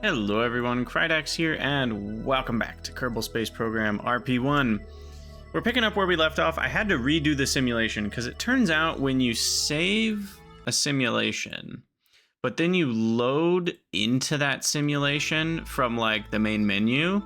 Hello everyone, Krydax here, and welcome back to Kerbal Space Program RP-1. We're picking up where we left off. I had to redo the simulation because it turns out when you save a simulation, but then you load into that simulation from like the main menu,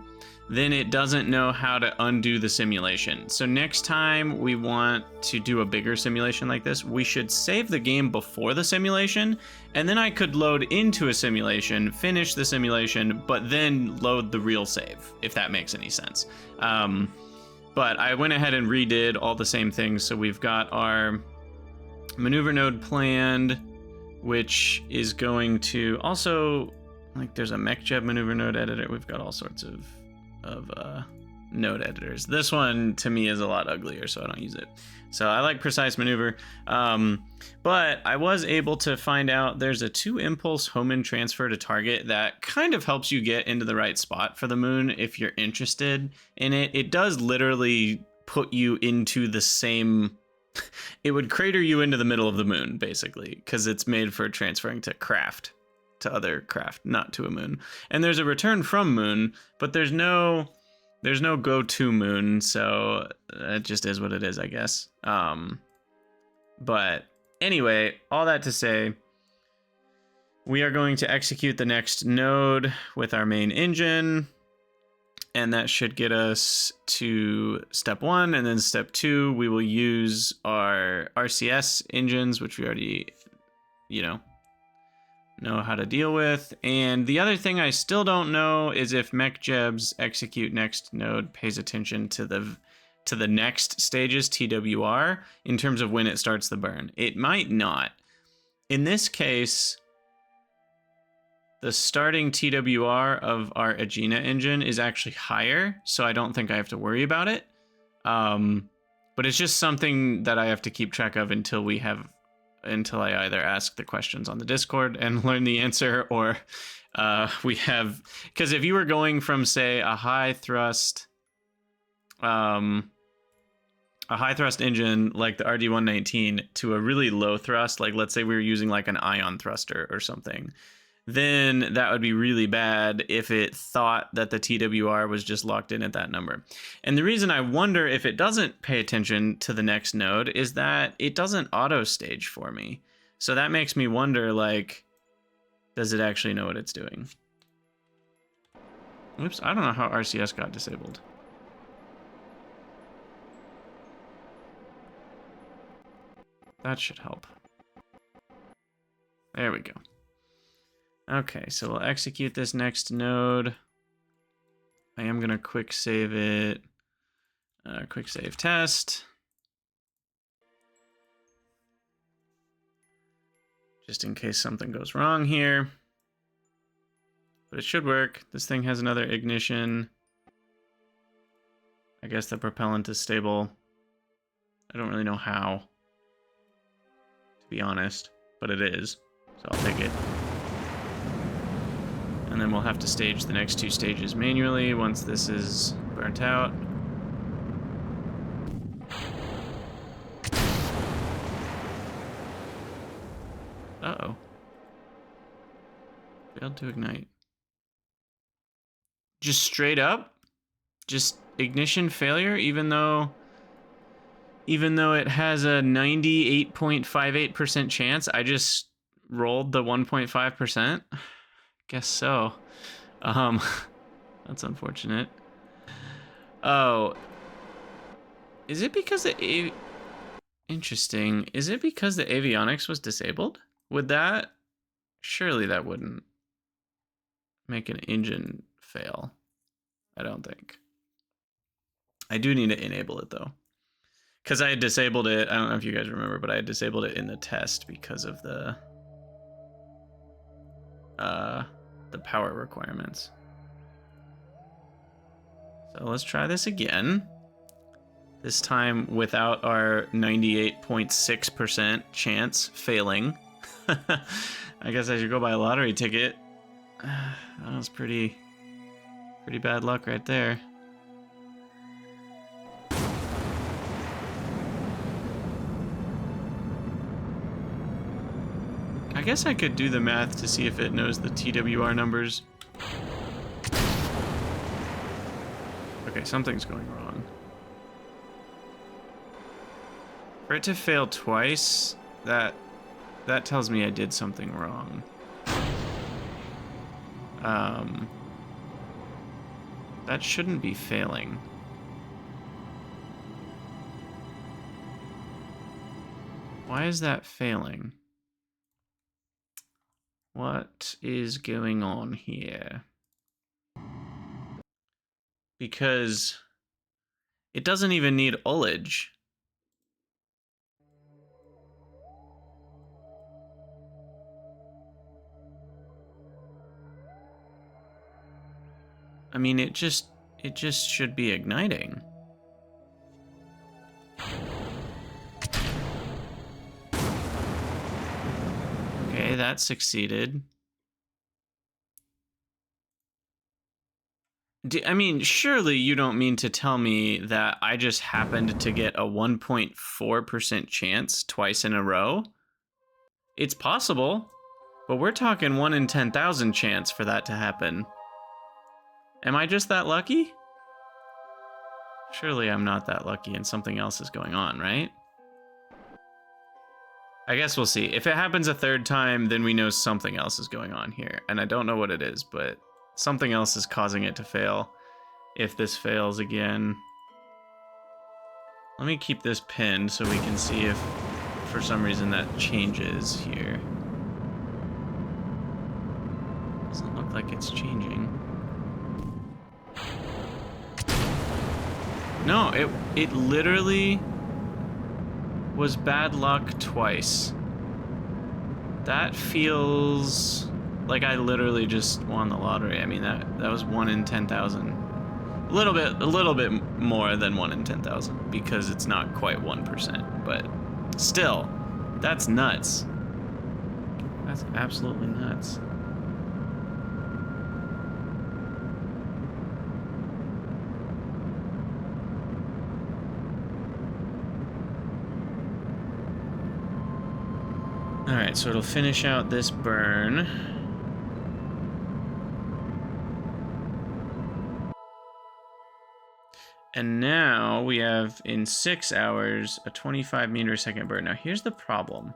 then it doesn't know how to undo the simulation. So next time we want to do a bigger simulation like this, we should save the game before the simulation, and then I could load into a simulation, finish the simulation, but then load the real save, if that makes any sense. But I went ahead and redid all the same things. So we've got our maneuver node planned, which is going to also, like, there's a MechJeb maneuver node editor. We've got all sorts of node editors. This one to me is a lot uglier, so I don't use it. So I like precise maneuver, but I was able to find out there's a 2-impulse home-in transfer to target that kind of helps you get into the right spot for the moon if you're interested in it. It does literally put you into the same, it would crater you into the middle of the moon basically, because it's made for transferring to craft, to other craft, not to a moon. And there's a return from moon, but there's no go to moon, so it just is what it is, I guess. But anyway, all that to say, we are going to execute the next node with our main engine, and that should get us to step 1, and then step 2, we will use our RCS engines, which we already, know how to deal with. And the other thing I still don't know is if MechJeb's execute next node pays attention to the next stage's TWR in terms of when it starts the burn. It might not. In this case, the starting TWR of our Agena engine is actually higher, so I don't think I have to worry about it. But it's just something that I have to keep track of until I either ask the questions on the Discord and learn the answer, or we have, because if you were going from, say, a high thrust engine like the RD-119 to a really low thrust, like let's say we were using like an ion thruster or something, then that would be really bad if it thought that the TWR was just locked in at that number. And the reason I wonder if it doesn't pay attention to the next node is that it doesn't auto stage for me. So that makes me wonder, like, does it actually know what it's doing? Oops, I don't know how RCS got disabled. That should help. There we go. Okay, so we'll execute this next node. I am gonna quick save it. Quick save test. Just in case something goes wrong here. But it should work. This thing has another ignition. I guess the propellant is stable. I don't really know how, to be honest, but it is, so I'll take it. And then we'll have to stage the next 2 stages manually once this is burnt out. Uh-oh. Failed to ignite. Just straight up? Just ignition failure, even though it has a 98.58% chance? I just rolled the 1.5%? Guess so. That's unfortunate. Oh, is it because interesting. Is it because the avionics was disabled? Would that, surely that wouldn't make an engine fail. I don't think. I do need to enable it though, because I had disabled it. I don't know if you guys remember, but I had disabled it in the test because of the power requirements. So let's try this again. This time without our 98.6% chance failing. I guess I should go buy a lottery ticket. That was pretty bad luck right there. I guess I could do the math to see if it knows the TWR numbers Okay, something's going wrong. For it to fail twice, that tells me I did something wrong. That shouldn't be failing. Why is that failing? What is going on here? Because it doesn't even need ullage. I mean, it just should be igniting. Okay, that succeeded. I mean, surely you don't mean to tell me that I just happened to get a 1.4% chance twice in a row? It's possible, but we're talking 1 in 10,000 chance for that to happen. Am I just that lucky? Surely I'm not that lucky and something else is going on, right? I guess we'll see. If it happens a third time, then we know something else is going on here. And I don't know what it is, but something else is causing it to fail. If this fails again. Let me keep this pinned so we can see if for some reason that changes here. Doesn't look like it's changing. No, it literally was bad luck twice. That feels like I literally just won the lottery. I mean, that was 1 in 10,000. A little bit more than 1 in 10,000 because it's not quite 1%, but still, that's nuts. That's absolutely nuts. All right, so it'll finish out this burn. And now we have, in 6 hours, a 25 meter a second burn. Now here's the problem.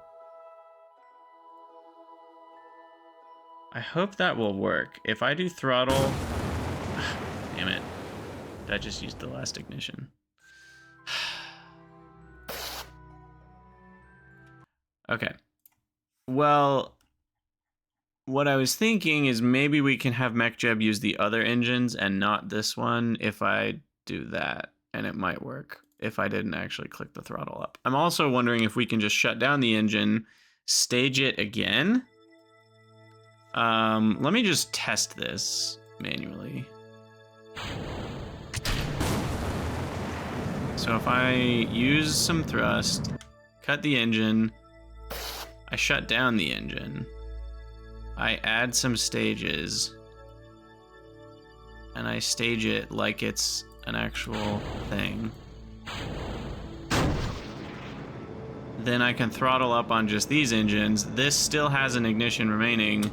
I hope that will work. If I do throttle... Damn it. That just used the last ignition. Okay. Well, what I was thinking is maybe we can have MechJeb use the other engines and not this one if I do that, and it might work if I didn't actually click the throttle up. I'm also wondering if we can just shut down the engine, stage it again. Let me just test this manually. So if I use some thrust, cut the engine, I shut down the engine, I add some stages, and I stage it like it's an actual thing. Then I can throttle up on just these engines. This still has an ignition remaining.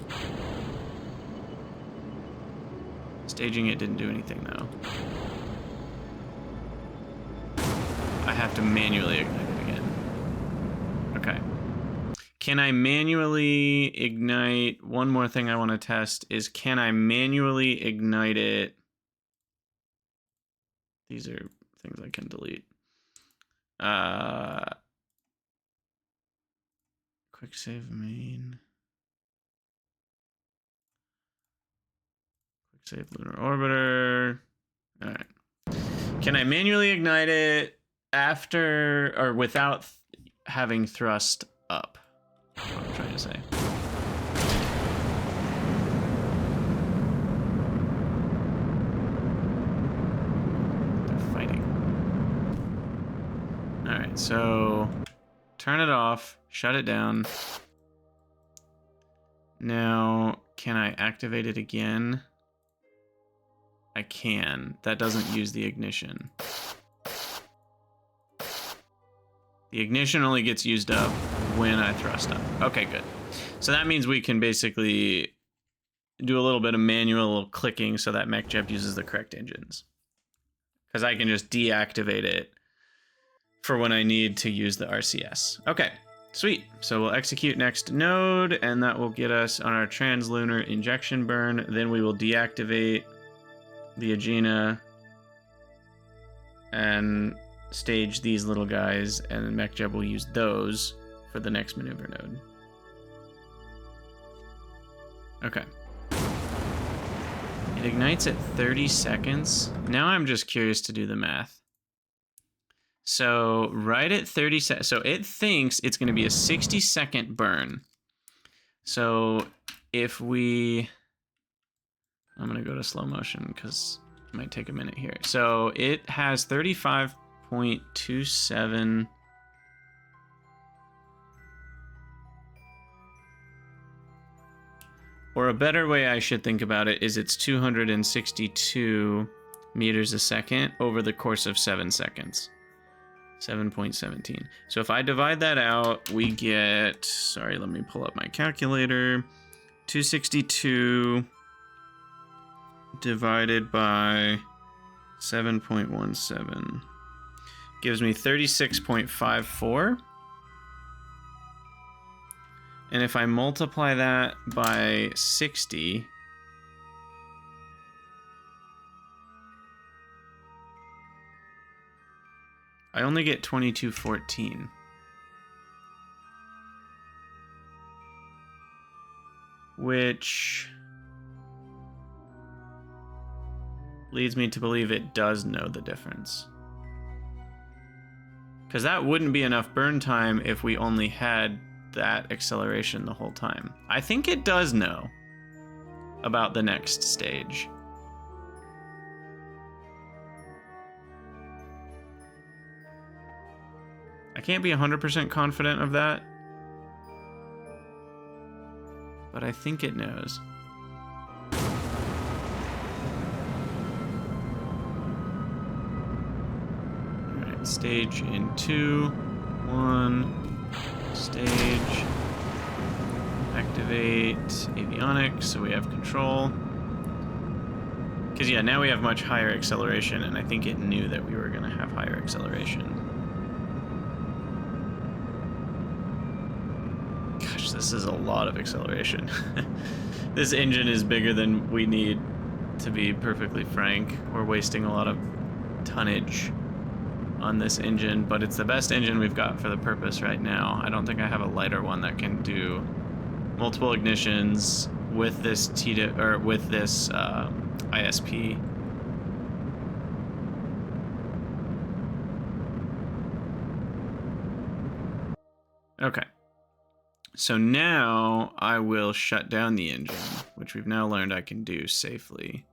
Staging it didn't do anything though. I have to manually ignite it again. Okay. Can I manually ignite? One more thing I want to test is, can I manually ignite it? These are things I can delete. Quick save main. Quick save lunar orbiter. All right. Can I manually ignite it after or without having thrust up? That's what I'm trying to say. They're fighting. All right, so turn it off, shut it down. Now, can I activate it again? I can. That doesn't use the ignition. The ignition only gets used up when I thrust up. Okay, good. So that means we can basically do a little bit of manual clicking so that MechJeb uses the correct engines. Because I can just deactivate it for when I need to use the RCS. Okay, sweet. So we'll execute next node, and that will get us on our translunar injection burn. Then we will deactivate the Agena and stage these little guys, and then MechJeb will use those for the next maneuver node. Okay. It ignites at 30 seconds. Now I'm just curious to do the math. So right at 30 seconds, so it thinks it's going to be a 60-second burn. So if we, I'm going to go to slow motion because it might take a minute here. So it has 35.27. Or a better way I should think about it is it's 262 meters a second over the course of 7 seconds. 7.17. So if I divide that out, we get, sorry, let me pull up my calculator. 262 divided by 7.17 gives me 36.54. And if I multiply that by 60, I only get 2214. Which leads me to believe it does know the difference. Because that wouldn't be enough burn time if we only had that acceleration the whole time. I think it does know about the next stage. I can't be 100% confident of that, but I think it knows. All right, stage in 2, 1. Stage, activate avionics, so we have control. Because yeah, now we have much higher acceleration, and I think it knew that we were going to have higher acceleration. Gosh, this is a lot of acceleration. This engine is bigger than we need, to be perfectly frank. We're wasting a lot of tonnage on this engine, but it's the best engine we've got for the purpose right now. I don't think I have a lighter one that can do multiple ignitions with this ISP. Okay. So now I will shut down the engine, which we've now learned I can do safely.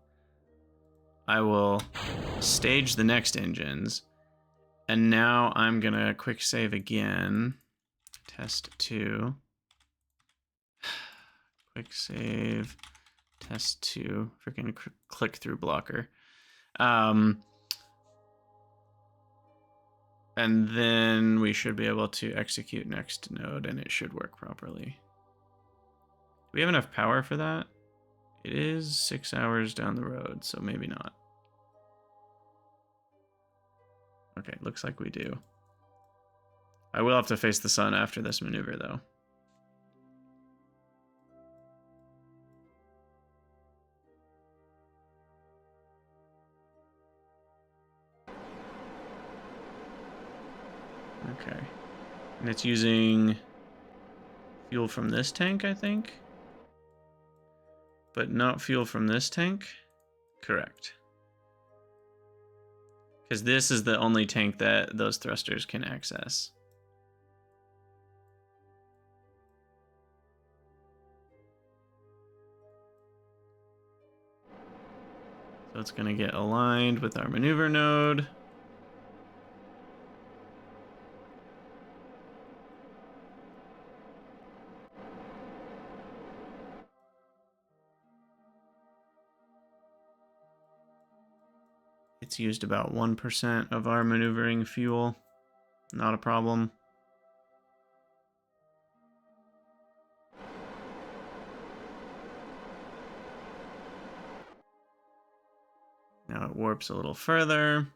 I will stage the next engines. And now I'm gonna quick save again. Test 2. Quick save. Test 2. Freaking click through blocker. And then we should be able to execute next node and it should work properly. Do we have enough power for that? It is 6 hours down the road, so maybe not. Okay, looks like we do. I will have to face the sun after this maneuver, though. Okay. And it's using fuel from this tank, I think? But not fuel from this tank? Correct. Because this is the only tank that those thrusters can access. So it's going to get aligned with our maneuver node. It's used about 1% of our maneuvering fuel. Not a problem. Now it warps a little further.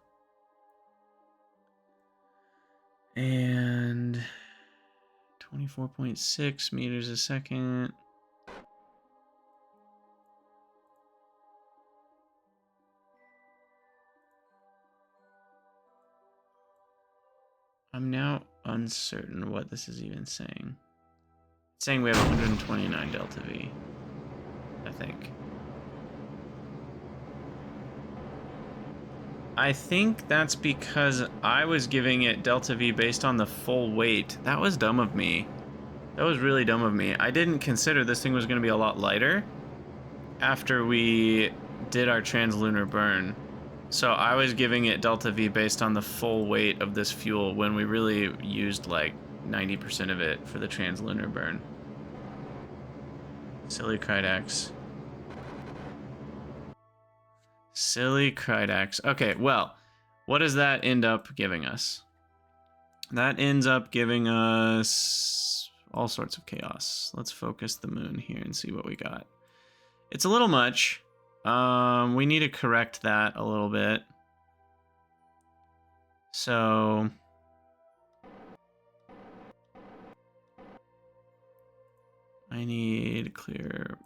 And 24.6 meters a second. I'm now uncertain what this is even saying. It's saying we have 129 delta V, I think. I think that's because I was giving it delta V based on the full weight. That was dumb of me. That was really dumb of me. I didn't consider this thing was going to be a lot lighter after we did our translunar burn. So I was giving it delta V based on the full weight of this fuel when we really used like 90% of it for the translunar burn. Silly Krydax. Silly Krydax. Okay, well, what does that end up giving us? That ends up giving us all sorts of chaos. Let's focus the moon here and see what we got. It's a little much. We need to correct that a little bit. So I need clear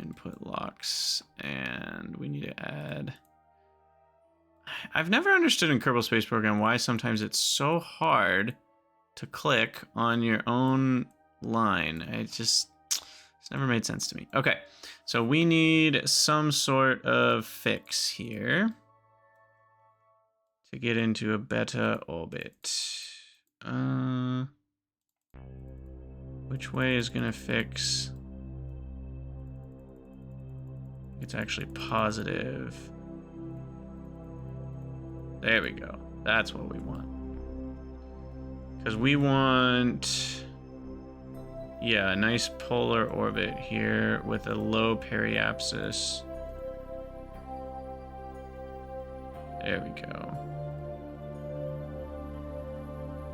input locks, and we need to add... I've never understood in Kerbal Space Program why sometimes it's so hard to click on your own line. It's never made sense to me. Okay, so we need some sort of fix here to get into a beta orbit. Which way is gonna fix? It's actually positive. There we go. That's what we want. Because we want, yeah, a nice polar orbit here with a low periapsis. There we go.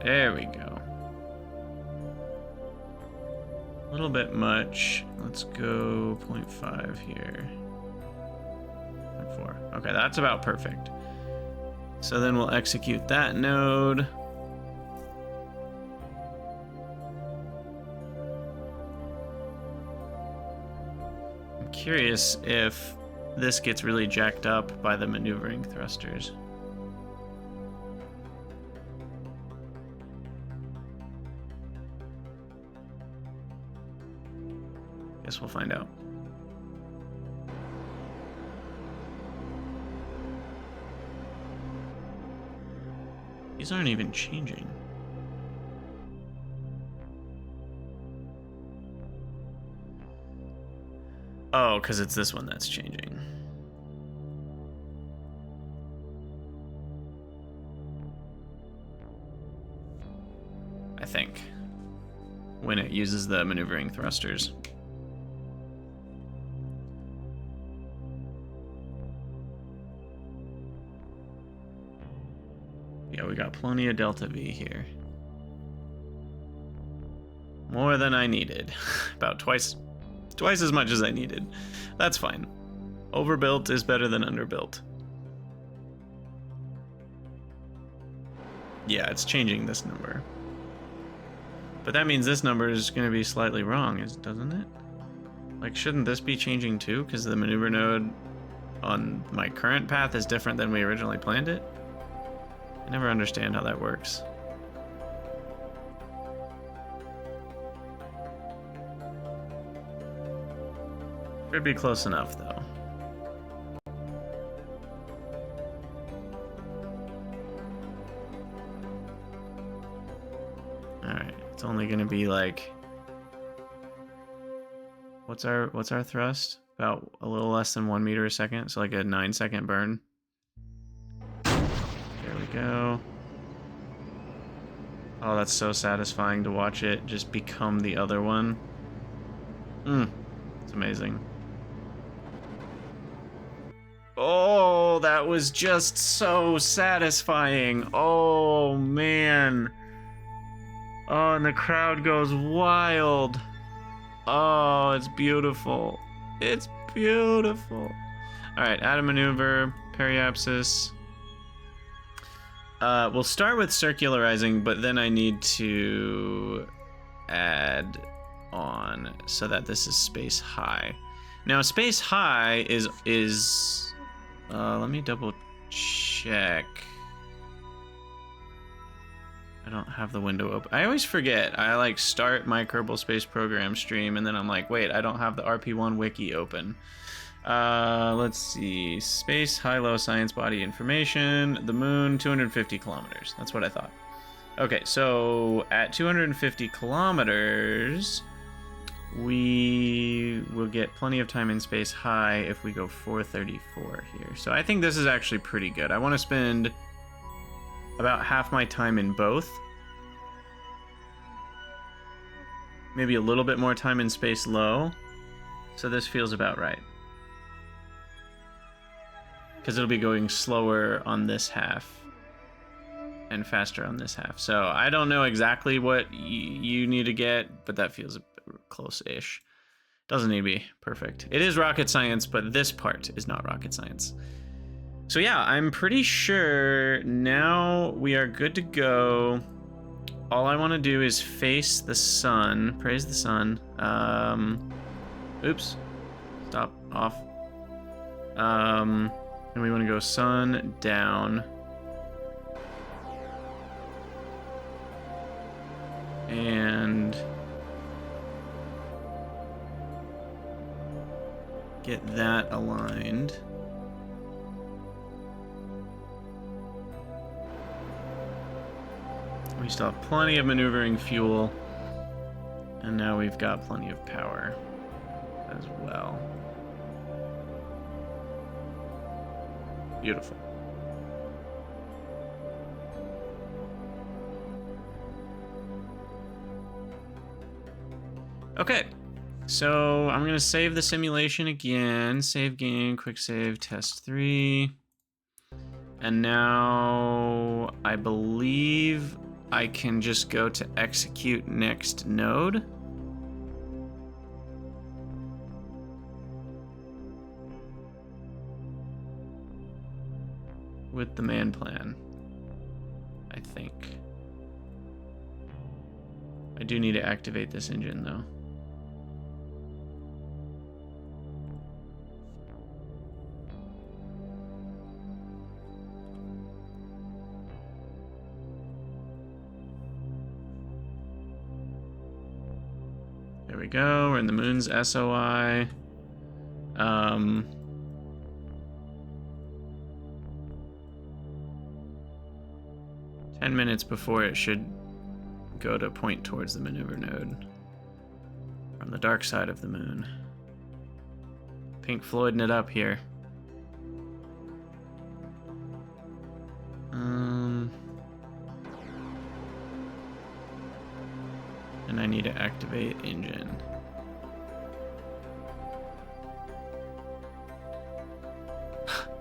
There we go. A little bit much. Let's go 0.5 here. 0.4. Okay, that's about perfect. So then we'll execute that node. I'm curious if this gets really jacked up by the maneuvering thrusters. Guess we'll find out. These aren't even changing. Oh, because it's this one that's changing. I think. When it uses the maneuvering thrusters. Yeah, we got plenty of delta V here. More than I needed. About twice as much as I needed. That's fine. Overbuilt is better than underbuilt. Yeah, it's changing this number. But that means this number is going to be slightly wrong, doesn't it? Like, shouldn't this be changing too? Because the maneuver node on my current path is different than we originally planned it? I never understand how that works. Should be close enough, though. Alright, it's only gonna be like... What's our thrust? About a little less than 1 meter a second, so like a 9-second burn. There we go. Oh, that's so satisfying to watch it just become the other one. It's amazing. Oh, that was just so satisfying. Oh, man. Oh, and the crowd goes wild. Oh, it's beautiful. It's beautiful. All right, add a maneuver, periapsis. We'll start with circularizing, but then I need to add on so that this is space high. Now space high is let me double check. I don't have the window open. I always forget. I like start my Kerbal Space Program stream and then I'm like, wait, I don't have the RP-1 wiki open. Let's see. Space, high-low science body information. The moon, 250 kilometers. That's what I thought. Okay, so at 250 kilometers, we will get plenty of time in space high if we go 434 here. So I think this is actually pretty good. I want to spend about half my time in both. Maybe a little bit more time in space low. So this feels about right. Because it'll be going slower on this half and faster on this half. So I don't know exactly what you need to get, but that feels close-ish. Doesn't need to be perfect. It is rocket science, but this part is not rocket science. So yeah, I'm pretty sure now we are good to go. All I want to do is face the sun. Praise the sun. Oops. Stop. Off. And we want to go sun down. And get that aligned. We still have plenty of maneuvering fuel, and now we've got plenty of power as well. Beautiful. Okay, so I'm gonna save the simulation again. Save game, quick save, test 3. And now I believe I can just go to execute next node. With the man plan, I think. I do need to activate this engine though. There we go, we're in the moon's SOI. 10 minutes before it should go to point towards the maneuver node. On the dark side of the moon. Pink Floyding it up here. And I need to activate engine.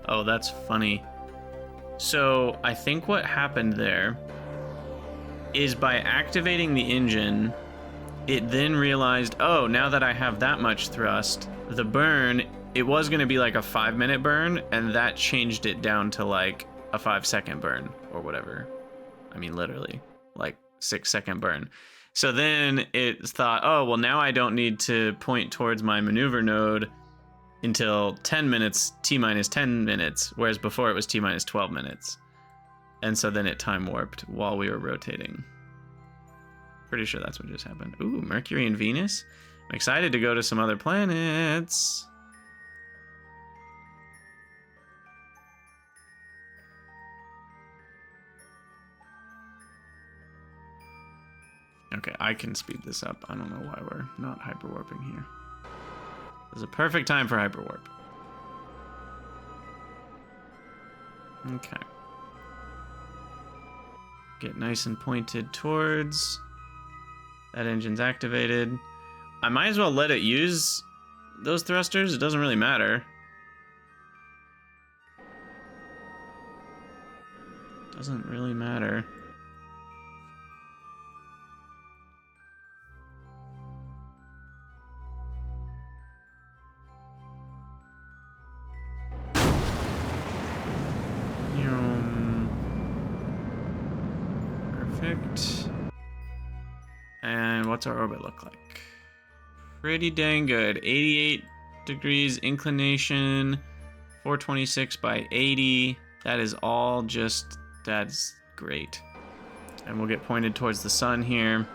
Oh, that's funny. So I think what happened there is by activating the engine, it then realized, oh, now that I have that much thrust, the burn, it was going to be like a 5-minute burn, and that changed it down to like a 5-second burn or whatever. I mean, literally, like 6-second burn. So then it thought, oh, well, now I don't need to point towards my maneuver node until 10 minutes, T-minus 10 minutes, whereas before it was T-minus 12 minutes. And so then it time warped while we were rotating. Pretty sure that's what just happened. Ooh, Mercury and Venus. I'm excited to go to some other planets. Okay, I can speed this up. I don't know why we're not hyperwarping here. This is a perfect time for hyperwarp. Okay. Get nice and pointed towards. That engine's activated. I might as well let it use those thrusters. It doesn't really matter. Doesn't really matter. Perfect. And what's our orbit look like? Pretty dang good. 88 degrees inclination, 426 by 80. That is all just, that's great. And we'll get pointed towards the sun here.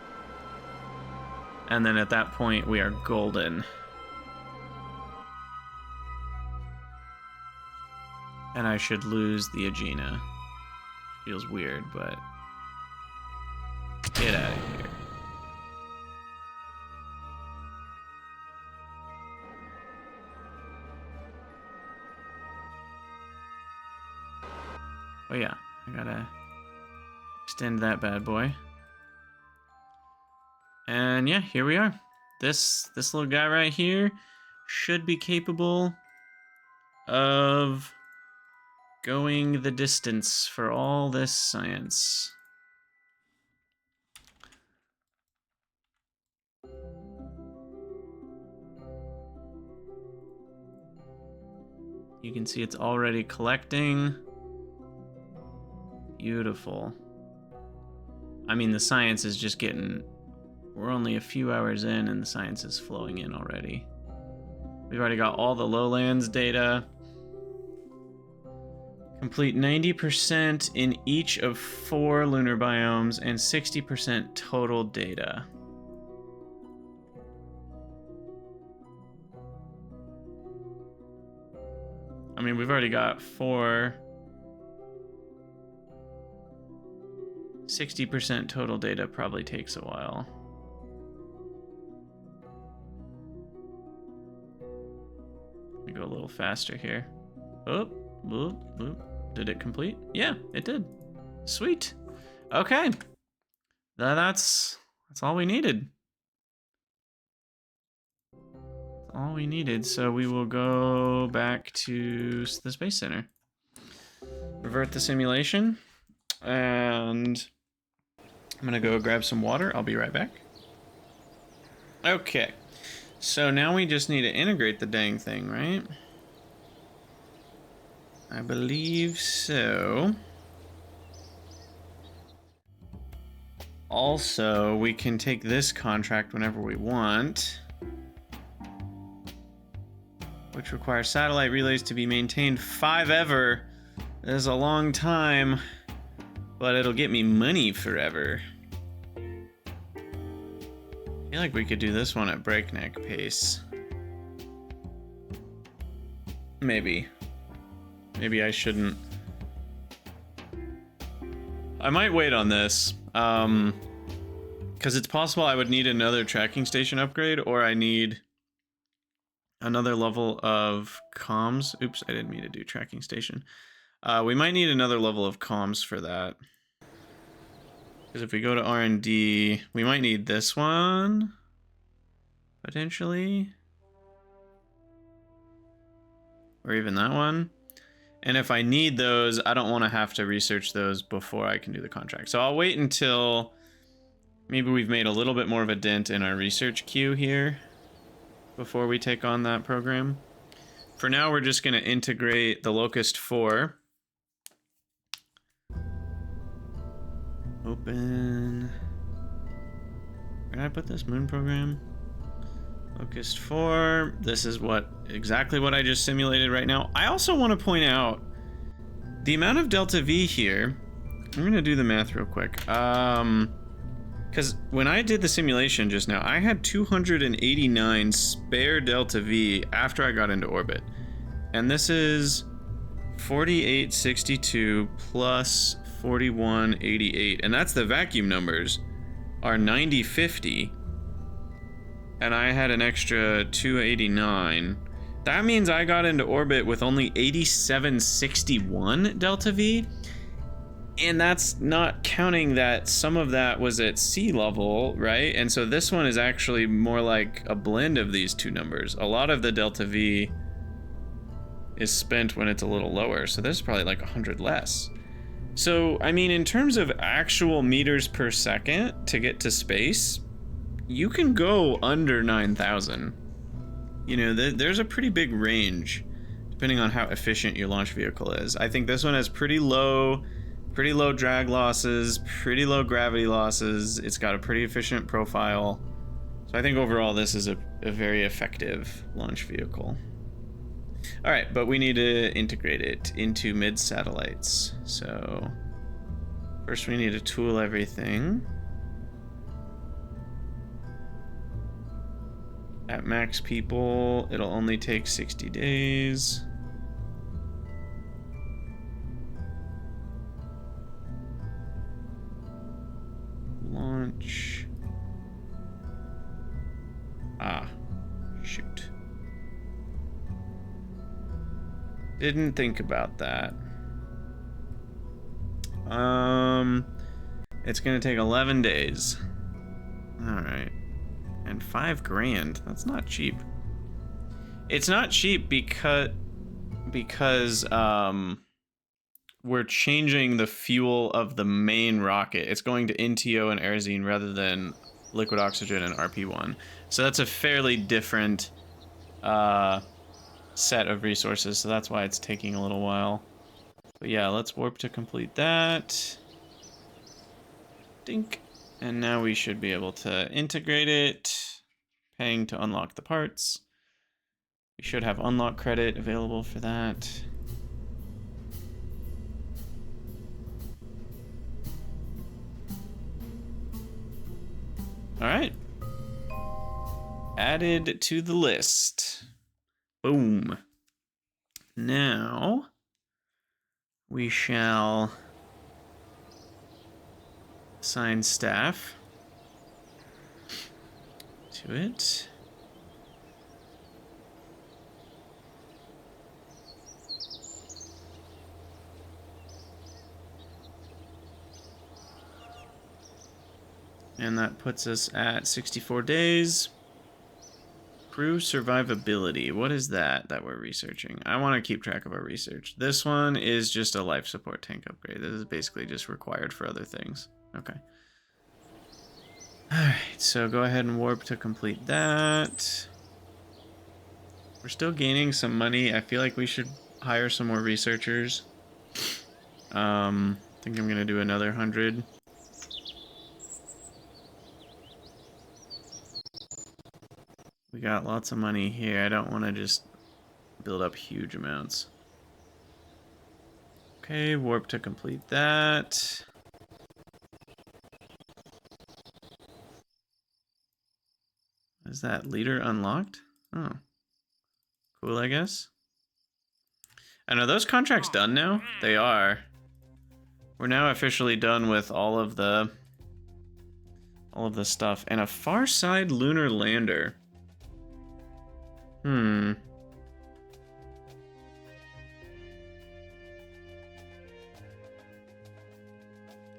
And then at that point, we are golden. And I should lose the Aegina. Feels weird, but get out of here. Oh yeah, I gotta extend that bad boy. And yeah, here we are. This little guy right here should be capable of going the distance for all this science. You can see it's already collecting. Beautiful. I mean, the science is just getting... We're only a few hours in and the science is flowing in already. We've already got all the lowlands data. Complete 90% in each of 4 lunar biomes and 60% total data. I mean, we've already got 4. 60% total data probably takes a while. Let me go a little faster here. Oh, boop, boop. Did it complete? Yeah, it did. Sweet. Okay. That's all we needed. That's all we needed. So we will go back to the Space Center. Revert the simulation. And I'm gonna go grab some water. I'll be right back. Okay. So now we just need to integrate the dang thing, right? I believe so. Also, we can take this contract whenever we want, which requires satellite relays to be maintained 5 ever. That is a long time, but it'll get me money forever. I feel like we could do this one at breakneck pace. Maybe. Maybe I shouldn't. I might wait on this, because it's possible I would need another tracking station upgrade, or I need another level of comms. Oops, I didn't mean to do tracking station. We might need another level of comms for that. Because if we go to R&D, we might need this one, potentially. Or even that one. And if I need those, I don't want to have to research those before I can do the contract. So I'll wait until maybe we've made a little bit more of a dent in our research queue here before we take on that program. For now, we're just going to integrate the Locust 4. Open. Where did I put this? Moon program. Locust 4. This is exactly what I just simulated right now. I also want to point out the amount of delta V here. I'm going to do the math real quick. Because when I did the simulation just now, I had 289 spare delta V after I got into orbit. And this is 4862 plus 4188. And that's the vacuum numbers are 9050. And I had an extra 289. That means I got into orbit with only 8761 delta V. And that's not counting that some of that was at sea level, right? And so this one is actually more like a blend of these two numbers. A lot of the delta V is spent when it's a little lower. So there's probably like 100 less. So, I mean, in terms of actual meters per second to get to space, you can go under 9,000. You know, there's a pretty big range depending on how efficient your launch vehicle is. I think this one has pretty low Pretty low drag losses, pretty low gravity losses. It's got a pretty efficient profile. So I think overall this is a very effective launch vehicle. All right, but we need to integrate it into mid satellites. So first we need to tool everything. At max people, it'll only take 60 days. Launch. Ah, shoot. Didn't think about that. It's gonna take 11 days. All right. And $5,000. That's not cheap. It's not cheap because we're changing the fuel of the main rocket. It's going to NTO and Aerozine rather than liquid oxygen and RP-1. So that's a fairly different set of resources. So that's why it's taking a little while. But yeah, let's warp to complete that. Dink. And now we should be able to integrate it. Paying to unlock the parts. We should have unlock credit available for that. All right. Added to the list. Boom. Now we shall assign staff to it. And that puts us at 64 days. Crew survivability. What is that we're researching? I want to keep track of our research. This one is just a life support tank upgrade. This is basically just required for other things. Okay. Alright, so go ahead and warp to complete that. We're still gaining some money. I feel like we should hire some more researchers. I think I'm gonna do another 100. We got lots of money here. I don't want to just build up huge amounts. Okay, warp to complete that. Is that leader unlocked? Oh. Cool, I guess. And are those contracts done now? They are. We're now officially done with all of the stuff. And a far side lunar lander. How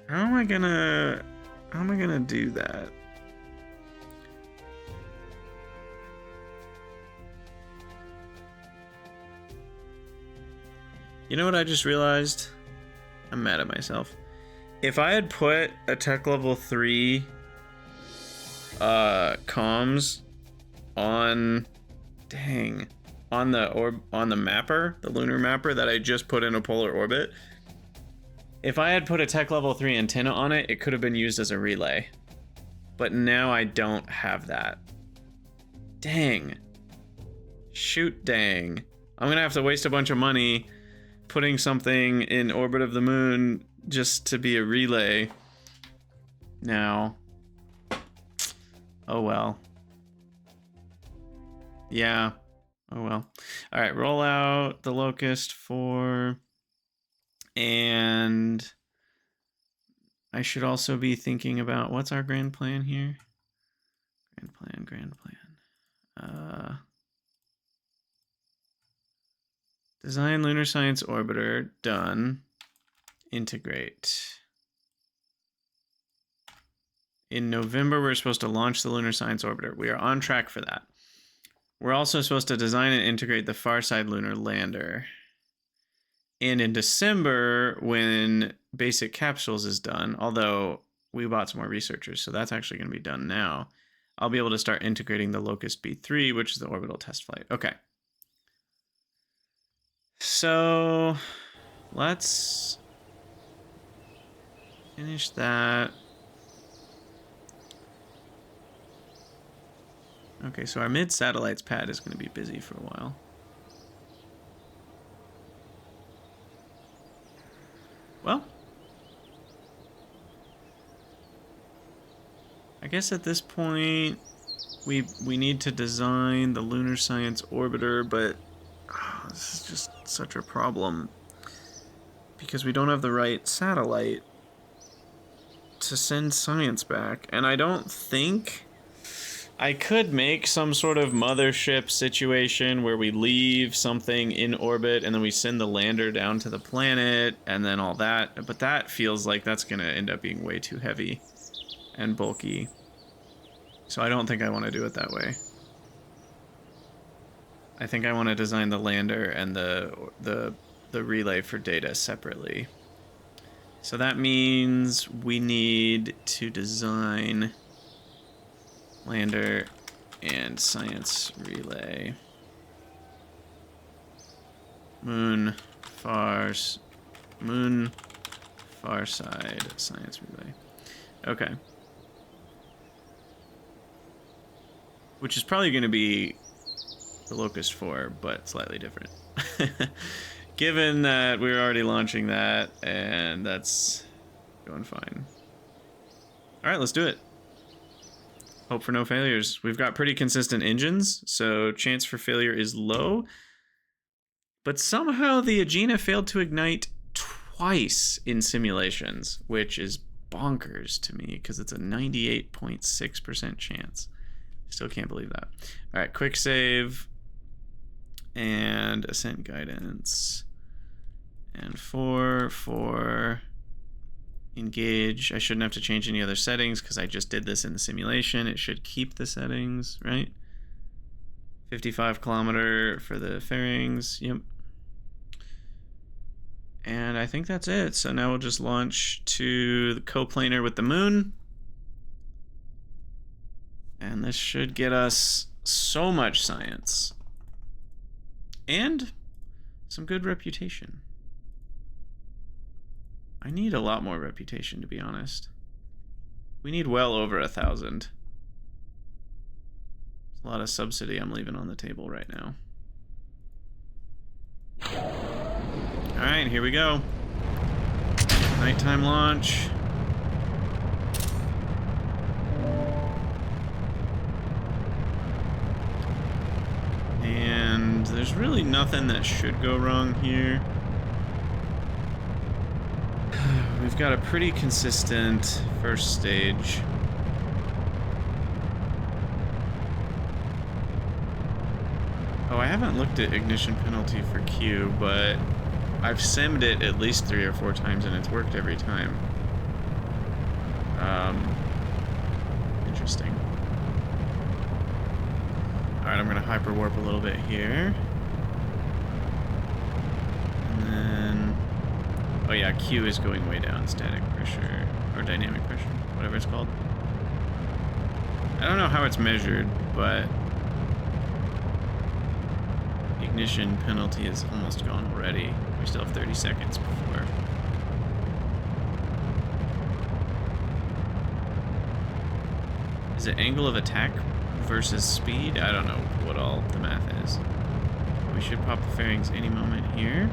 am I gonna do that? You know what I just realized? I'm mad at myself. If I had put a tech level 3 comms on the mapper, the lunar mapper that I just put in a polar orbit, if I had put a tech level 3 antenna on it, it could have been used as a relay. But now I don't have that. Dang. Shoot, dang. I'm gonna have to waste a bunch of money putting something in orbit of the moon just to be a relay now. Oh well. Yeah. Oh well. All right, roll out the Locust 4. And I should also be thinking about what's our grand plan here? Grand plan. Design lunar science orbiter, done. Integrate. In November, we're supposed to launch the lunar science orbiter. We are on track for that. We're also supposed to design and integrate the far side lunar lander. And in December, when basic capsules is done, although we bought some more researchers, so that's actually going to be done now, I'll be able to start integrating the Locust B3, which is the orbital test flight. Okay. So let's Finish that. Okay, so our mid-satellites pad is going to be busy for a while. Well, I guess at this point we need to design the lunar science orbiter, but this is just such a problem because we don't have the right satellite to send science back, and I don't think I could make some sort of mothership situation where we leave something in orbit and then we send the lander down to the planet and then all that, but that feels like that's gonna end up being way too heavy and bulky. So I don't think I want to do it that way. I think I want to design the lander and the relay for data separately. So that means we need to design lander and science relay. Moon far side science relay. Okay. Which is probably going to be the Locust 4, but slightly different. Given that we're already launching that, and that's going fine. Alright, let's do it. Hope for no failures. We've got pretty consistent engines, so chance for failure is low. But somehow the Aegina failed to ignite twice in simulations, which is bonkers to me, because it's a 98.6% chance. Still can't believe that. Alright, quick save. And ascent guidance. And 4 engage. I shouldn't have to change any other settings because I just did this in the simulation. It should keep the settings, right? 55 kilometer for the fairings. Yep. And I think that's it. So now we'll just launch to the coplanar with the moon. And this should get us so much science. And some good reputation. I need a lot more reputation, to be honest. We need well over 1,000. There's a lot of subsidy I'm leaving on the table right now. Alright, here we go. Nighttime launch. And there's really nothing that should go wrong here. We've got a pretty consistent first stage. Oh, I haven't looked at ignition penalty for Q, but I've simmed it at least 3 or 4 times and it's worked every time. Interesting. Alright, I'm gonna hyperwarp a little bit here. And then... oh yeah, Q is going way down. Static pressure, or dynamic pressure, whatever it's called. I don't know how it's measured, but... ignition penalty is almost gone already. We still have 30 seconds before. Is it angle of attack versus speed? I don't know what all the math is. We should pop the fairings any moment here.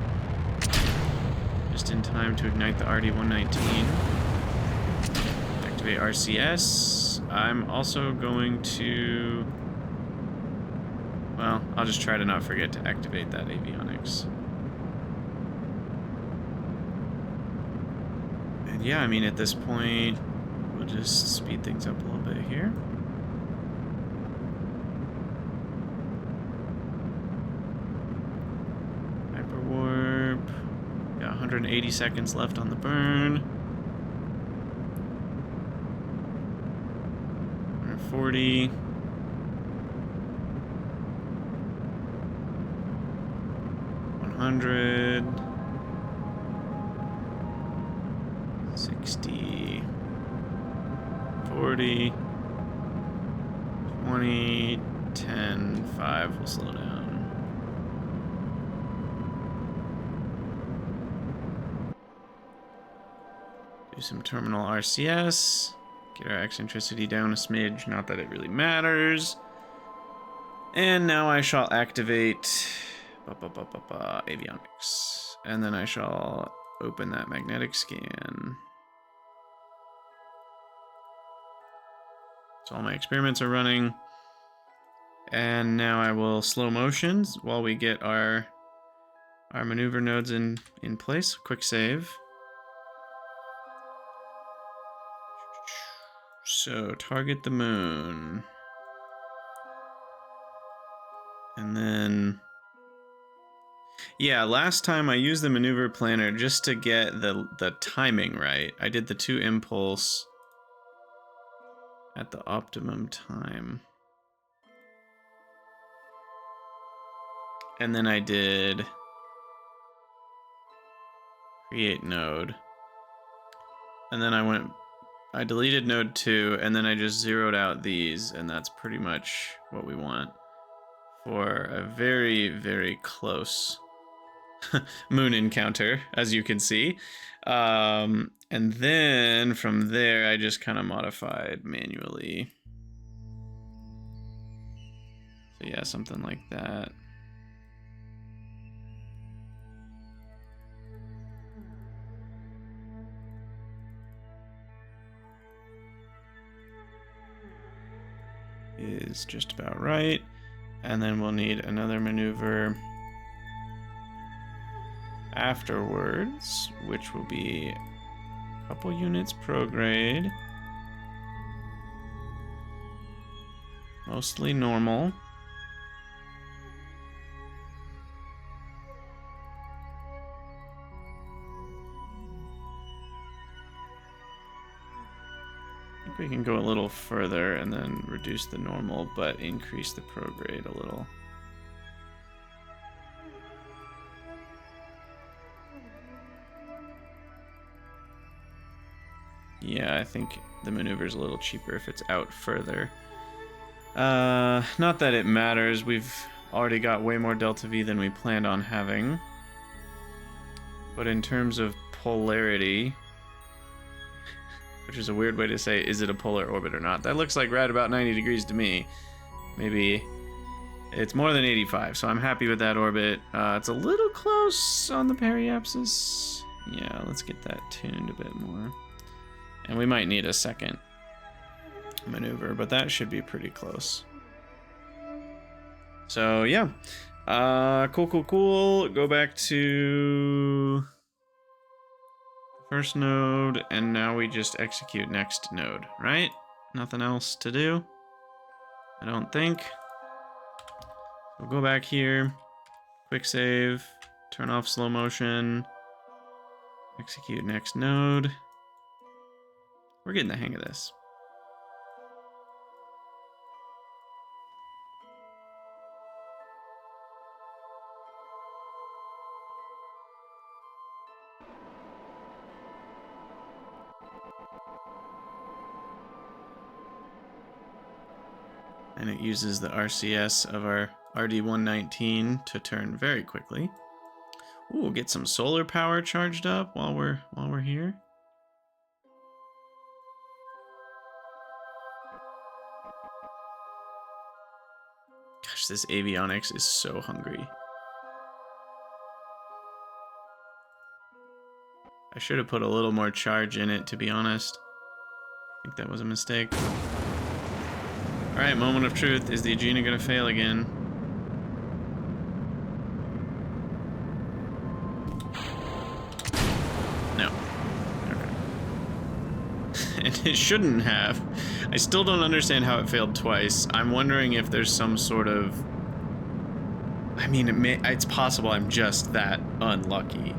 Just in time to ignite the RD-119. Activate RCS. I'm also going to... well, I'll just try to not forget to activate that avionics. And yeah, I mean, at this point, we'll just speed things up a little bit here. Hyperwarp. Got 180 seconds left on the burn. 140. 100. 60. 40. 20. 10. 5. We'll slow down. 15. Do some terminal RCS. Get our eccentricity down a smidge, not that it really matters. And now I shall activate avionics. And then I shall open that magnetic scan. So all my experiments are running. And now I will slow motions while we get our maneuver nodes in place. Quick save. So target the moon. And then, yeah, last time I used the maneuver planner just to get the timing right. I did the 2 impulse at the optimum time. And then I did create node. And then I deleted node 2, and then I just zeroed out these, and that's pretty much what we want for a very, very close moon encounter, as you can see. And then from there, I just kind of modified manually. So yeah, something like that. Is just about right. And then we'll need another maneuver afterwards, which will be a couple units prograde. Mostly normal. I think we can go a little further and then reduce the normal, but increase the prograde a little. Yeah, I think the maneuver's a little cheaper if it's out further. Not that it matters. We've already got way more delta V than we planned on having. But in terms of polarity, which is a weird way to say, is it a polar orbit or not? That looks like right about 90 degrees to me. Maybe it's more than 85, so I'm happy with that orbit. It's a little close on the periapsis. Yeah, let's get that tuned a bit more. And we might need a second maneuver, but that should be pretty close. So yeah, cool. Go back to first node, and now we just execute next node, right? Nothing else to do, I don't think. We'll go back here, quick save, turn off slow motion, execute next node. We're getting the hang of this. And it uses the RCS of our RD-119 to turn very quickly. Ooh, we'll get some solar power charged up while we're here. Gosh, this avionics is so hungry. I should have put a little more charge in it, to be honest. I think that was a mistake. Alright, moment of truth. Is the Aegina gonna fail again? No. Okay. And it shouldn't have. I still don't understand how it failed twice. I'm wondering if there's some sort of... I mean, it's possible I'm just that unlucky.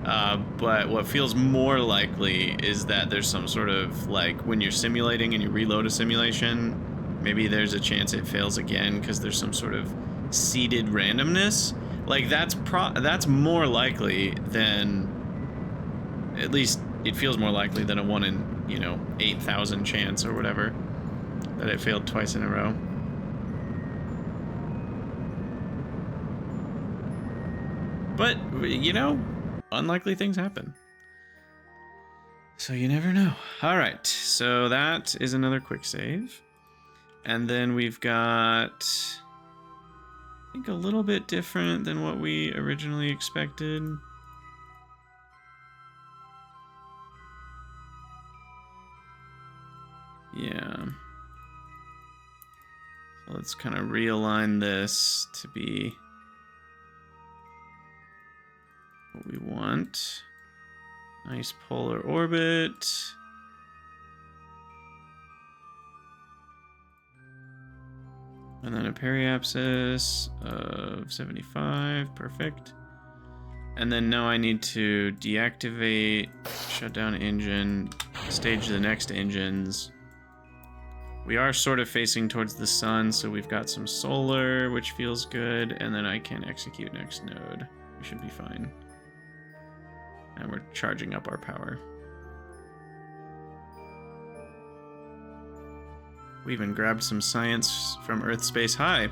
But what feels more likely is that there's some sort of, like, when you're simulating and you reload a simulation, maybe there's a chance it fails again because there's some sort of seeded randomness. Like, that's more likely than, at least it feels more likely than a 1 in, 8,000 chance or whatever that it failed twice in a row. But, unlikely things happen. So you never know. All right, so that is another quick save. And then we've got, I think, a little bit different than what we originally expected. Yeah. So let's kind of realign this to be what we want. Nice polar orbit. And then a periapsis of 75, perfect. And then now I need to deactivate, shut down engine, stage the next engines. We are sort of facing towards the sun, so we've got some solar, which feels good, and then I can execute next node. We should be fine. And we're charging up our power. We even grabbed some science from Earth Space High.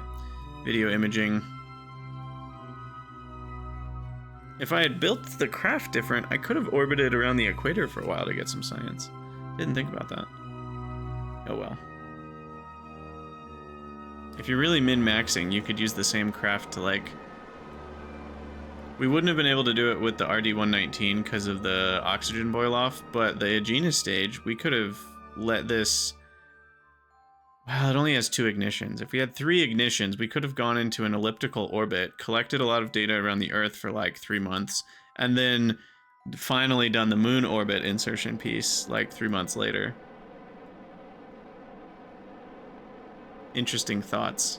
Video imaging. If I had built the craft different, I could have orbited around the equator for a while to get some science. Didn't think about that. Oh well. If you're really min-maxing, you could use the same craft to, like... We wouldn't have been able to do it with the RD-119 because of the oxygen boil-off, but the Aegina stage, we could have let this... Wow, it only has 2 ignitions. If we had 3 ignitions, we could have gone into an elliptical orbit, collected a lot of data around the Earth for like 3 months, and then finally done the moon orbit insertion piece like 3 months later. Interesting thoughts.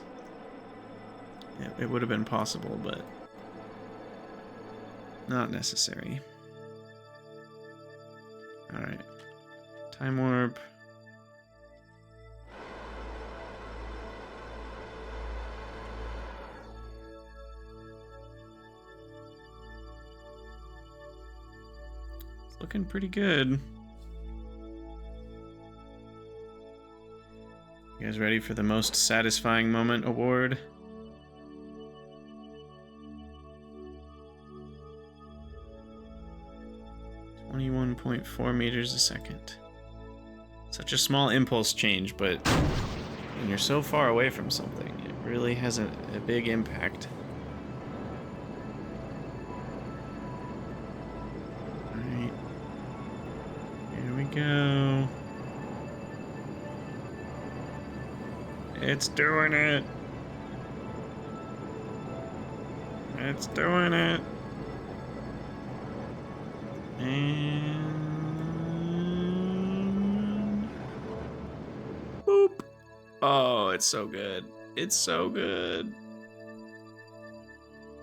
It would have been possible, but not necessary. All right, time warp. Looking pretty good. You guys ready for the most satisfying moment award? .4 meters a second. Such a small impulse change, but when you're so far away from something, it really has a big impact. Alright. Here we go. It's doing it. It's doing it. And boop. Oh, it's so good. It's so good.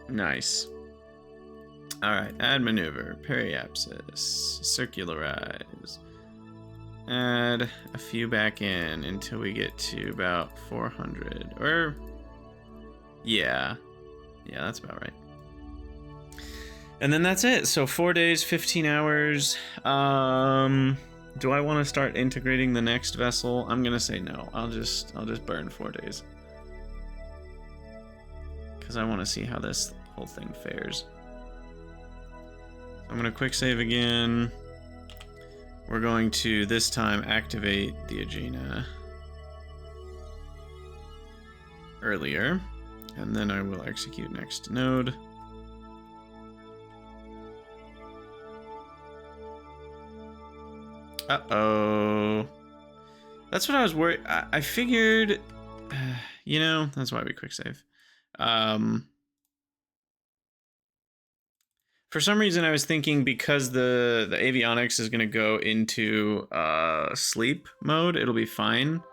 Nice. All right, add maneuver, periapsis, circularize. Add a few back in until we get to about 400. Or, yeah, that's about right. And then that's it. So 4 days, 15 hours. Do I want to start integrating the next vessel? I'm gonna say no. I'll just burn 4 days because I want to see how this whole thing fares. So I'm gonna quick save again. We're going to this time activate the Aegina earlier, and then I will execute next node. Uh-oh. That's what I was worried. I figured, you know, that's why we quick save. For some reason, I was thinking because the avionics is going to go into sleep mode, it'll be fine.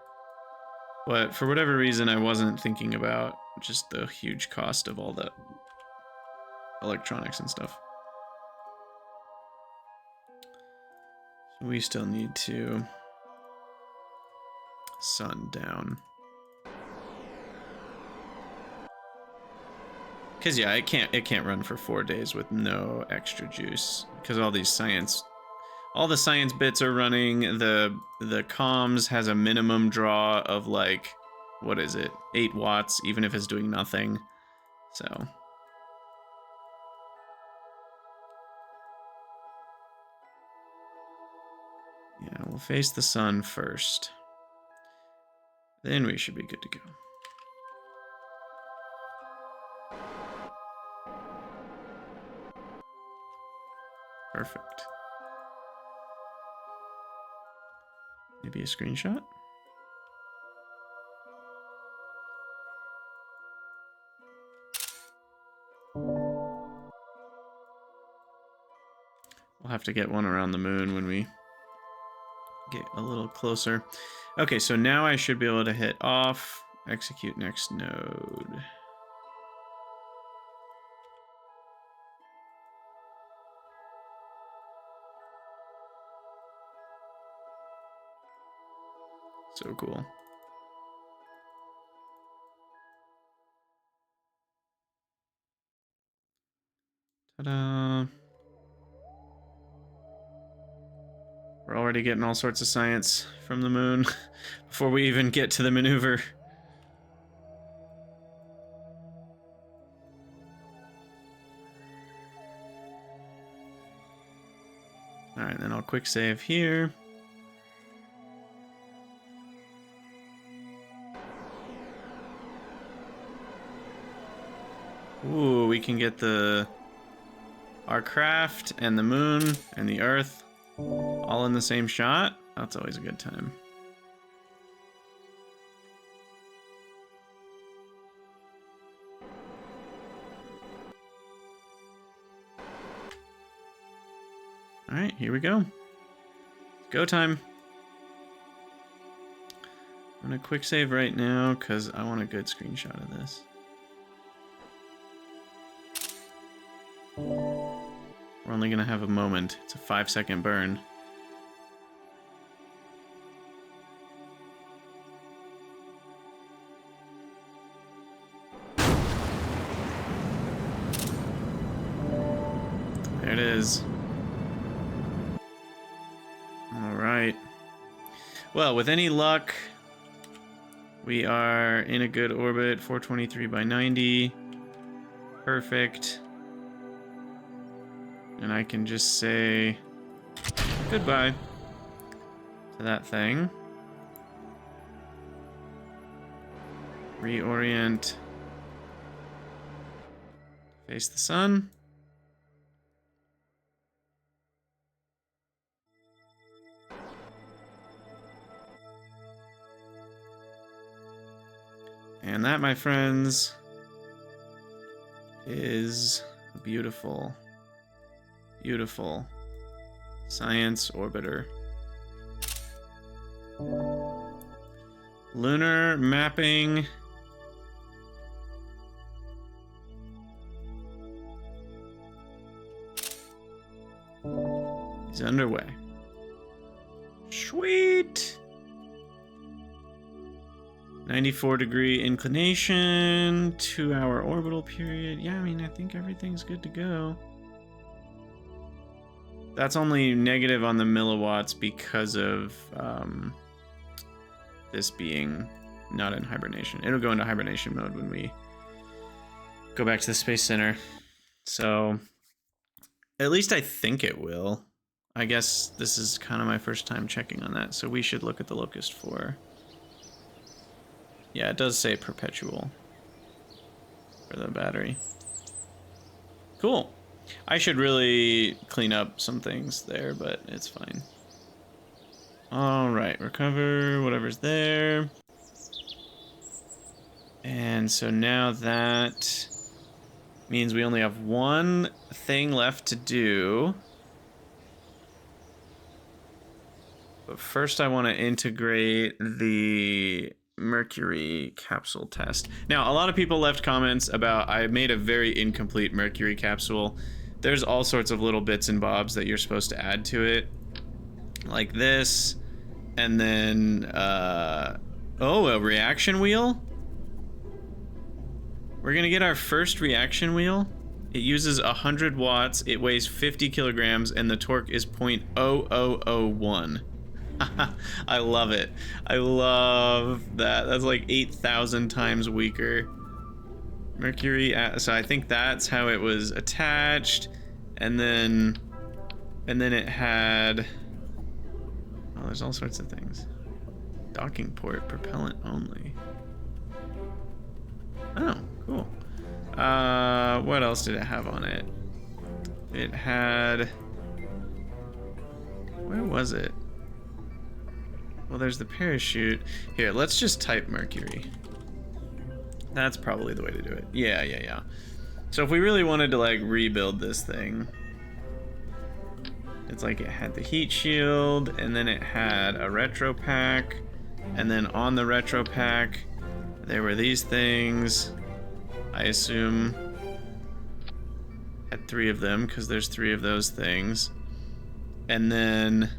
But for whatever reason, I wasn't thinking about just the huge cost of all the electronics and stuff. So we still need to sun down. Cause yeah, it can't run for 4 days with no extra juice. Because all the science bits are running. The comms has a minimum draw of like, what is it, 8 watts, even if it's doing nothing. So We'll face the sun first. Then we should be good to go. Perfect. Maybe a screenshot? We'll have to get one around the moon when we get a little closer. Okay, so now I should be able to hit off, execute next node. So cool. Ta-da. We're already getting all sorts of science from the moon before we even get to the maneuver. Alright, then I'll quick save here. Ooh, we can get our craft and the moon and the earth all in the same shot. That's always a good time. All right, here we go. Go time. I'm gonna quick save right now because I want a good screenshot of this. We're only gonna have a moment. It's a 5-second burn. There it is. All right. Well, with any luck, we are in a good orbit. 423 by 90. Perfect. And I can just say goodbye to that thing. Reorient. Face the sun. And that, my friends, is a beautiful, beautiful science orbiter. Lunar mapping is underway. Sweet! 94-degree inclination, 2-hour orbital period. Yeah, I mean, I think everything's good to go. That's only negative on the milliwatts because of this being not in hibernation. It'll go into hibernation mode when we go back to the Space Center. So, at least I think it will. I guess this is kind of my first time checking on that, so we should look at the Locust 4. Yeah, it does say perpetual for the battery. Cool. I should really clean up some things there, but it's fine. All right, recover whatever's there. And so now that means we only have one thing left to do. But first I want to integrate the Mercury capsule test. Now, a lot of people left comments about I made a very incomplete Mercury capsule. There's all sorts of little bits and bobs that you're supposed to add to it, like this, and then oh, a reaction wheel. We're gonna get our first reaction wheel. It uses 100 watts, it weighs 50 kilograms, and the torque is 0.0001. I love it. I love that. That's like 8,000 times weaker. Mercury, so I think that's how it was attached, and then it had, Oh, there's all sorts of things. Docking port, propellant only. Oh, cool. What else did it have on it? It had... Where was it? Well, there's the parachute. Here, let's just type Mercury. That's probably the way to do it. Yeah. So if we really wanted to, like, rebuild this thing... It's like it had the heat shield, and then it had a retro pack, and then on the retro pack, there were these things. I assume had 3 of them, because there's 3 of those things. And then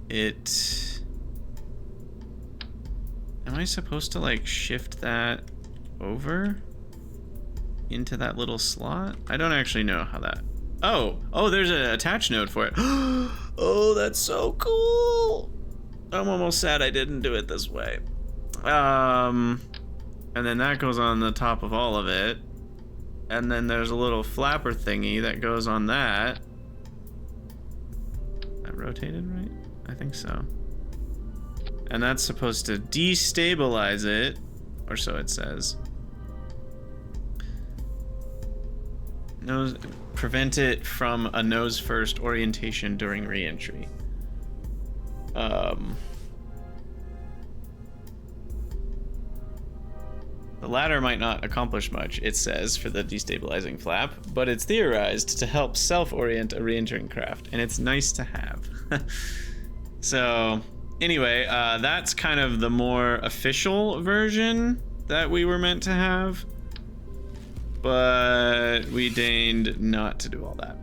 it... Am I supposed to, like, shift that over into that little slot? I don't actually know how that... Oh, there's an attach node for it. Oh, that's so cool. I'm almost sad I didn't do it this way. And then that goes on the top of all of it. And then there's a little flapper thingy that goes on that. That rotated, right? I think so. And that's supposed to destabilize it, or so it says. Prevent it from a nose first orientation during re-entry. The latter might not accomplish much, it says, for the destabilizing flap, but it's theorized to help self-orient a re-entering craft, and it's nice to have. So, anyway, that's kind of the more official version that we were meant to have, but we deigned not to do all that.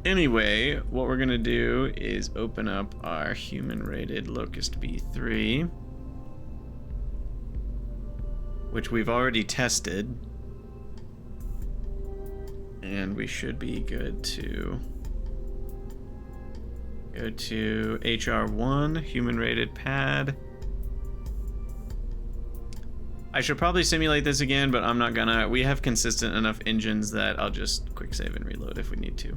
Anyway, what we're gonna do is open up our human-rated Locust B3, which we've already tested, and we should be good to go to HR1, human-rated pad. I should probably simulate this again, but I'm not gonna. We have consistent enough engines that I'll just quick save and reload if we need to.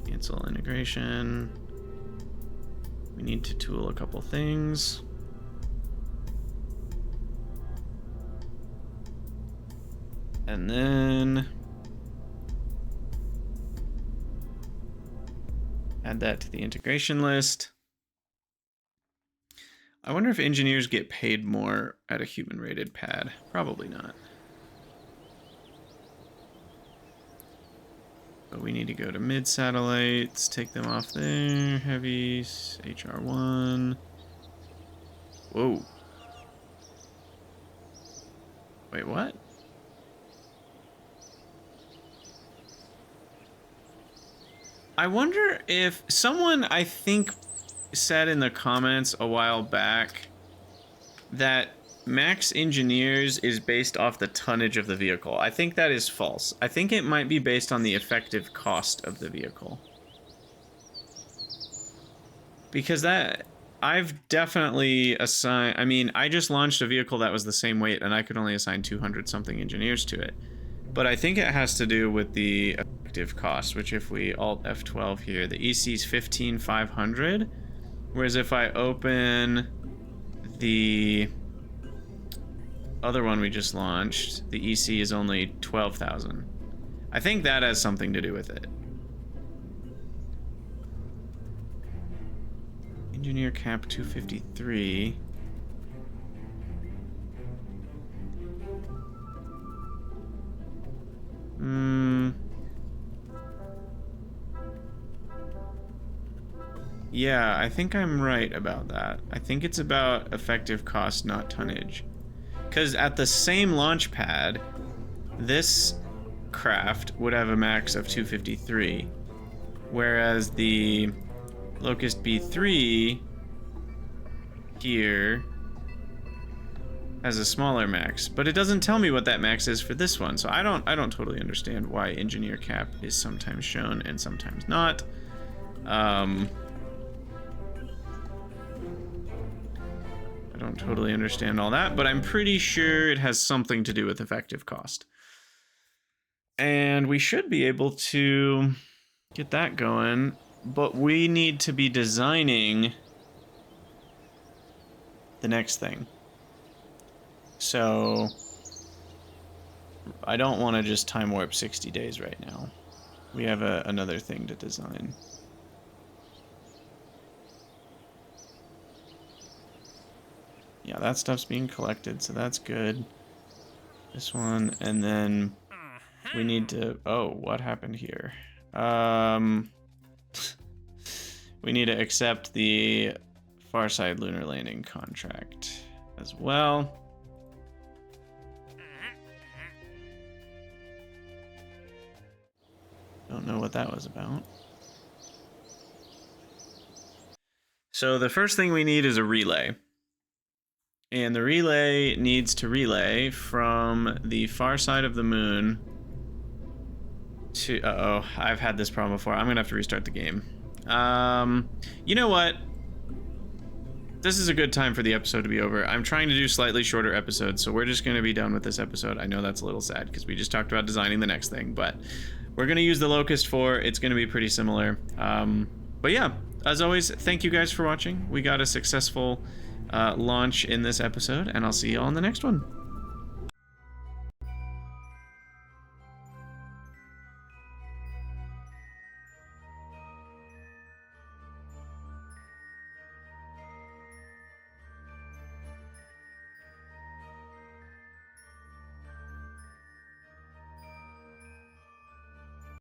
Cancel integration. We need to tool a couple things. And then add that to the integration list. I wonder if engineers get paid more at a human-rated pad. Probably not. But we need to go to mid-satellites, take them off there. Heavies, HR1. Whoa. Wait, what? I wonder if someone, I think, said in the comments a while back that max engineers is based off the tonnage of the vehicle. I think that is false. I think it might be based on the effective cost of the vehicle. Because that, I've definitely assigned, I mean, I just launched a vehicle that was the same weight and I could only assign 200 something engineers to it. But I think it has to do with the effective cost, which if we Alt F12 here, the EC is 15,500. Whereas if I open the other one we just launched, the EC is only 12,000. I think that has something to do with it. Engineer cap 253. Yeah, I think I'm right about that. I think it's about effective cost, not tonnage. Because at the same launch pad, this craft would have a max of 253, whereas the Locust B3 here has a smaller max, but it doesn't tell me what that max is for this one, so I don't totally understand why engineer cap is sometimes shown and sometimes not. I don't totally understand all that, but I'm pretty sure it has something to do with effective cost. And we should be able to get that going, but we need to be designing the next thing. So I don't want to just time warp 60 days right now. We have another thing to design. Yeah, that stuff's being collected, so that's good. This one, and then we need to... Oh, what happened here? We need to accept the Farside Lunar Landing contract as well. Don't know what that was about. So the first thing we need is a relay. And the relay needs to relay from the far side of the moon to... Uh-oh, I've had this problem before. I'm gonna have to restart the game. You know what? This is a good time for the episode to be over. I'm trying to do slightly shorter episodes, so we're just gonna be done with this episode. I know that's a little sad because we just talked about designing the next thing, but we're gonna use the Locust 4. It's gonna be pretty similar. But yeah, as always, thank you guys for watching. We got a successful launch in this episode, and I'll see you all in the next one.